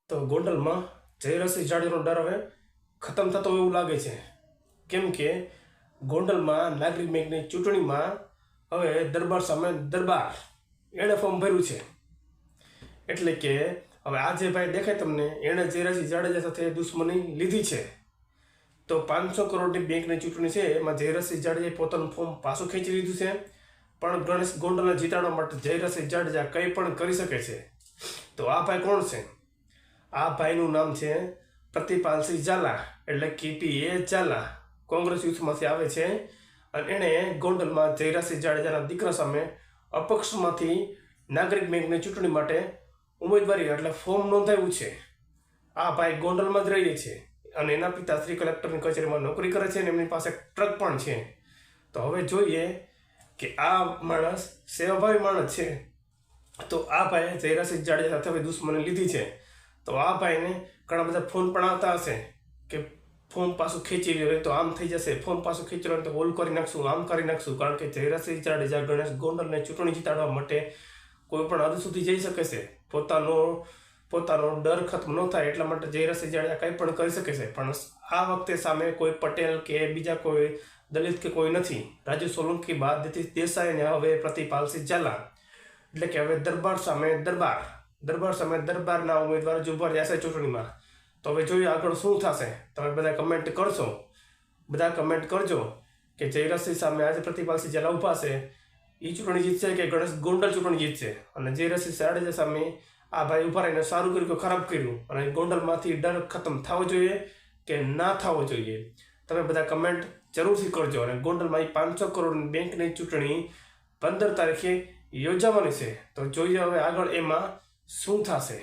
તો ગોંડલમાં જયરાજસિંહ જાડેજાનો ડર હવે ખતમ થતો એવું લાગે છે. કેમ કે ગોંડલમાં નાગરિક બેંકની ચૂંટણીમાં હવે દરબાર સામે દરબાર એણે ફોર્મ ભર્યું છે. એટલે કે હવે આ જે ભાઈ દેખાય તમને, એણે જયરાજસિંહ જાડેજા સાથે દુશ્મની લીધી છે. તો 500 કરોડની બેંકની ચૂંટણી છે, એમાં જયરાજસિંહ જાડેજાએ પોતાનું ફોર્મ પાછું ખેંચી લીધું છે. પણ ગણેશ ગોંડલને જીતાડવા માટે જયરાજસિંહ જાડેજા કંઈ પણ કરી શકે છે. તો આ ભાઈ કોણ છે? આ ભાઈનું નામ છે પ્રતિપાલસિંહ ઝાલા, એટલે KPA ઝાલા. કોંગ્રેસ યુથમાંથી આવે છે અને એણે ગોંડલમાં જયરાજસિંહ જાડેજાના દીકરા સામે અપક્ષમાંથી નાગરિક બેંકની ચૂંટણી માટે ઉમેદવારી એટલે ફોર્મ નોંધાવ્યું છે. આ ભાઈ ગોંડલમાં જ રહે છે અને એના પિતા શ્રી કલેક્ટરની કચેરીમાં નોકરી કરે છે અને એમની પાસે ટ્રક પણ છે. તો હવે જોઈએ કે આ માણસ સેવાભાવી માણસ છે. તો આ ભાઈએ જયરાજસિંહ જાડેજા સાથે હવે દુશ્મની લીધી છે. તો આ ભાઈને ઘણા બધા ફોન પણ આવતા હશે કે ફોન પાછું ખેંચી લે તો આમ થઈ જશે, ફોન પાછું ખેંચી લે તો ઓલ કરી નાખશું, આમ કરી નાખશું. કારણ કે જયરાજસિંહ જાડેજા ગણેશ ગોંડલને ચૂંટણી જીતાડવા માટે કોઈ પણ હદ સુધી જઈ શકે છે. પોતાનો ડર ખતમ ન થાય એટલા માટે જયરાજસિંહ જાડેજા કંઈ પણ કરી શકે છે. પણ આ વખતે સામે કોઈ પટેલ કે બીજા કોઈ દલિત કે કોઈ નથી. રાજુ સોલંકી બાદ નીતિશ દેસાઈ અને હવે પ્રતિપાલસિંહ ઝાલા, એટલે કે હવે દરબાર સામે દરબારના ઉમેદવાર જ ઉભા રહ્યા છે ચૂંટણીમાં. તો હવે જોઈએ આગળ શું થશે. તમે બધા કમેન્ટ કરજો કે જયરાજસિંહ સામે આજે પ્રતિપાલસિંહ ઝાલા ઉભા છે, એ ચૂંટણી જીતશે કે ગણેશ ગોંડલ ચૂંટણી જીતશે. અને જયરાજસિંહ જાડેજા સામે આ ભાઈ ઉભા રહીને સારું કર્યું કે ખરાબ કર્યું, અને ગોંડલમાંથી ડર ખતમ થવો જોઈએ કે ના થવો જોઈએ. તમે બધા કમેન્ટ જરૂરથી કરજો. અને ગોંડલમાં 500 કરોડની બેંકની ચૂંટણી 15 તારીખે યોજાવાની છે. તો જોઈએ હવે આગળ એમાં શું થશે.